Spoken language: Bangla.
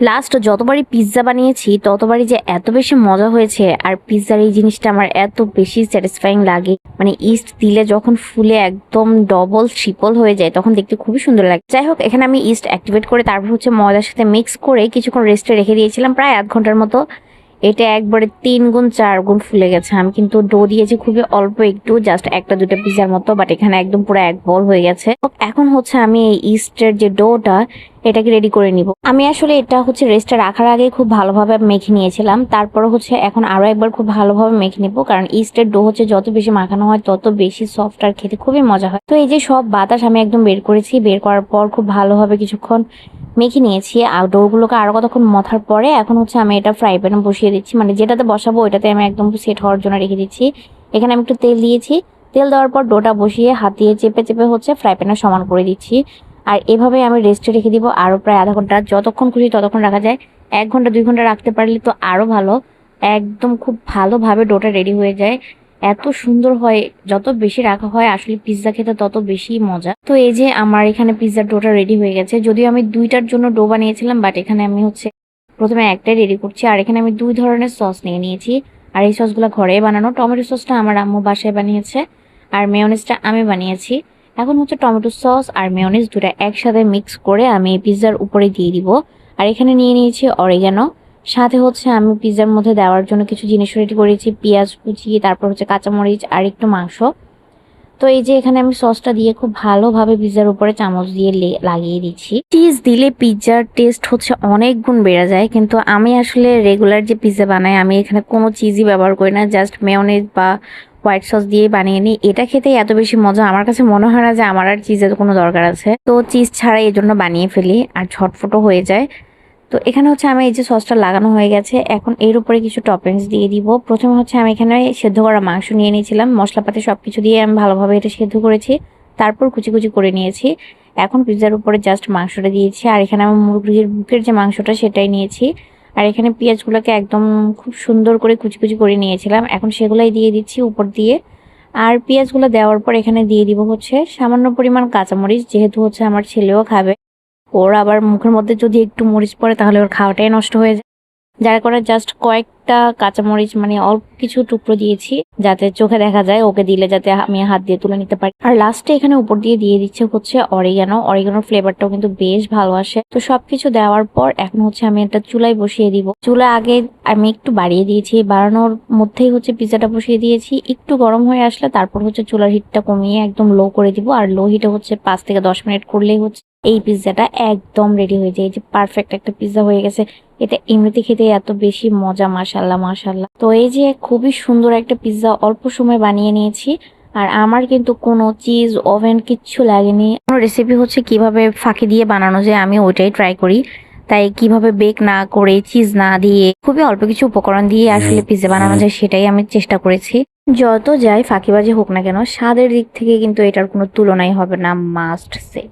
লাস্ট যতবারই পিৎজা বানিয়েছি ততবারই যে এত বেশি মজা হয়েছে। আর পিৎজার এই জিনিসটা আমার এত বেশি স্যাটিসফাইং লাগে, মানে ইস্ট দিলে যখন ফুলে একদম ডবল ট্রিপল হয়ে যায় তখন দেখতে খুবই সুন্দর লাগে। যাই হোক, এখানে আমি ইস্ট অ্যাক্টিভেট করে তারপর হচ্ছে ময়দার সাথে মিক্স করে কিছুক্ষণ রেস্টে রেখে দিয়েছিলাম প্রায় আধ ঘন্টার মতো। এটা একবারে 3 গুণ 4 গুণ ফুলে গেছে। আমি কিন্তু ডো দিয়েছি খুবই অল্প একটু, জাস্ট একটা দুটো পিৎজার মতো, বাট এখানে একদম পুরো এক বল হয়ে গেছে। এখন হচ্ছে আমি এই ইস্টের যে ডোটা এটাকে রেডি করে নিব। আমি আসলে এটা হচ্ছে রেস্টে রাখার আগে খুব ভালোভাবে মেখে নিয়েছিলাম, তারপর হচ্ছে এখন আরো একবার খুব ভালোভাবে মেখে নিব, কারণ ইস্টের ডো হচ্ছে যত বেশি মাখানো হয় তত বেশি সফট আর খেতে খুবই মজা হয়। তো এই যে সব বাতাস আমি একদম বের করেছি, বের করার পর খুব ভালোভাবে কিছুক্ষণ মেখে নিয়েছি। আর ডোগুলোকে আরো কতক্ষণ মথার পরে এখন হচ্ছে আমি এটা ফ্রাই প্যানে বসিয়ে দিচ্ছি, মানে যেটাতে বসাবো ওইটাতে আমি একদম সেট হওয়ার জন্য রেখে দিচ্ছি। এখানে আমি একটু তেল দিয়েছি, তেল দেওয়ার পর ডোটা বসিয়ে হাত দিয়ে চেপে চেপে হচ্ছে ফ্রাই প্যানে সমান করে দিচ্ছি। আর এভাবে আমি রেস্টে রেখে দিব আরো প্রায় আধা ঘন্টা, যতক্ষণ খুশি ততক্ষণ রাখা যায়। 1 ঘন্টা 2 ঘন্টা রাখতে পারলে তো আরো ভালো, একদম খুব ভালোভাবে ডোটা রেডি হয়ে যায়। এত সুন্দর হয়, যত বেশি রাখা হয় আসলে পিৎজা খেতে তত বেশি মজা। তো এই যে আমার এখানে পিৎজার ডোটা রেডি হয়ে গেছে, যদিও আমি 2টার জন্য ডো বানিয়েছিলাম, বাট এখানে আমি হচ্ছে প্রথমে একটাই রেডি করছি। আর এখানে আমি 2 ধরনের সস নিয়ে নিয়েছি, আর এই সসগুলো ঘরে বানানো। টমেটো সসটা আমার আম্মু বাসায় বানিয়েছে, আর মেয়োনিজটা আমি বানিয়েছি। এখন হচ্ছে টমেটো সস আর মেয়োনিজ দুটা একসাথে মিক্স করে আমি পিৎজার উপরে দিয়ে দিব। আর এখানে নিয়ে নিয়েছি অরিগানো, সাথে হচ্ছে আমি পিৎজার মধ্যে দেওয়ার জন্য কিছু জিনিস রেডি করেছি, পেঁয়াজ কুচি, তারপর হচ্ছে কাঁচামরিচ আর একটু মাংস। তো এই যে এখানে আমি সসটা দিয়ে খুব ভালোভাবে পিৎজার উপরে চামচ দিয়ে লাগিয়ে দিচ্ছি। চিজ দিলে পিৎজার টেস্ট হচ্ছে অনেক গুণ বেড়ে যায়, কিন্তু আমি আসলে রেগুলার যে পিৎজা বানাই আমি এখানে কোনো চিজই ব্যবহার করি না, জাস্ট মেয়োনিজ বা হোয়াইট সস দিয়ে বানিয়ে নিই। এটা খেতেই এত বেশি মজা, আমার কাছে মনে হয় না যে আমার আর চিজের কোনো দরকার আছে। তো চিজ ছাড়াই এই জন্য বানিয়ে ফেলি আর ঝটফটও হয়ে যায়। তো এখানে হচ্ছে আমি এই যে সসটা লাগানো হয়ে গেছে, এখন এর উপরে কিছু টপিংস দিয়ে দিব। প্রথমে হচ্ছে আমি এখানে সেদ্ধ করা মাংস নিয়ে নিয়েছিলাম, মশলাপাতি সবকিছু দিয়ে আমি ভালোভাবে এটা সেদ্ধ করেছি, তারপর কুচি কুচি করে নিয়েছি। এখন পিৎজার উপরে জাস্ট মাংসটা দিয়েছি, আর এখানে আমি মুরগির বুকের যে মাংসটা সেটাই নিয়েছি। আর এখানে পেঁয়াজগুলোকে একদম খুব সুন্দর করে কুচি কুচি করে নিয়েছিলাম, এখন সেগুলাই দিয়ে দিচ্ছি উপর দিয়ে। আর পেঁয়াজগুলো দেওয়ার পর এখানে দিয়ে দিব হচ্ছে সামান্য পরিমাণ কাঁচামরিচ, যেহেতু হচ্ছে আমার ছেলেও খাবে, ওর আবার মুখের মধ্যে যদি একটু মরিচ পড়ে তাহলে ওর খাওয়াটাই নষ্ট হয়ে যায়। যার কারণে জাস্ট কয়েকটা কাঁচামরিচ, মানে অল্প কিছু টুকরো দিয়েছি যাতে চোখে দেখা যায়, ওকে দিলে যাতে আমি হাত দিয়ে তুলে নিতে পারি। আর লাস্টে এখানে উপর দিয়ে দিচ্ছে হচ্ছে অরিগানোর ফ্লেভারটাও কিন্তু বেশ ভালো আসে। তো সবকিছু দেওয়ার পর এখন হচ্ছে আমি একটা চুলায় বসিয়ে দিব। চুলা আগে আমি একটু বাড়িয়ে দিয়েছি, বাড়ানোর মধ্যেই হচ্ছে পিৎজাটা বসিয়ে দিয়েছি। একটু গরম হয়ে আসলে তারপর হচ্ছে চুলার হিটটা কমিয়ে একদম লো করে দিব, আর লো হিটে হচ্ছে 5 থেকে 10 মিনিট করলেই হচ্ছে এই পিৎজাটা একদম রেডি হয়ে যায়। এই যে পারফেক্ট একটা পিৎজা হয়ে গেছে। এটা এমনিতে খেতে এত বেশি মজা, মাশাল্লাহ মাশাল্লাহ। তো এই যে খুবই সুন্দর একটা পিৎজা অল্প সময় বানিয়ে নিয়েছি, আর আমার কিন্তু কোনো চিজ ওভেন কিচ্ছু লাগেনি। কোনো রেসিপি হচ্ছে কিভাবে ফাঁকি দিয়ে বানানো যায় আমি ওইটাই ট্রাই করি, তাই কিভাবে বেক না করে চিজ না দিয়ে খুবই অল্প কিছু উপকরণ দিয়ে আসলে পিৎজা বানানো যায় সেটাই আমি চেষ্টা করেছি। যত যাই ফাঁকিবাজি হোক না কেন, স্বাদের দিক থেকে কিন্তু এটার কোনো তুলনাই হবে না, মাস্ট সে।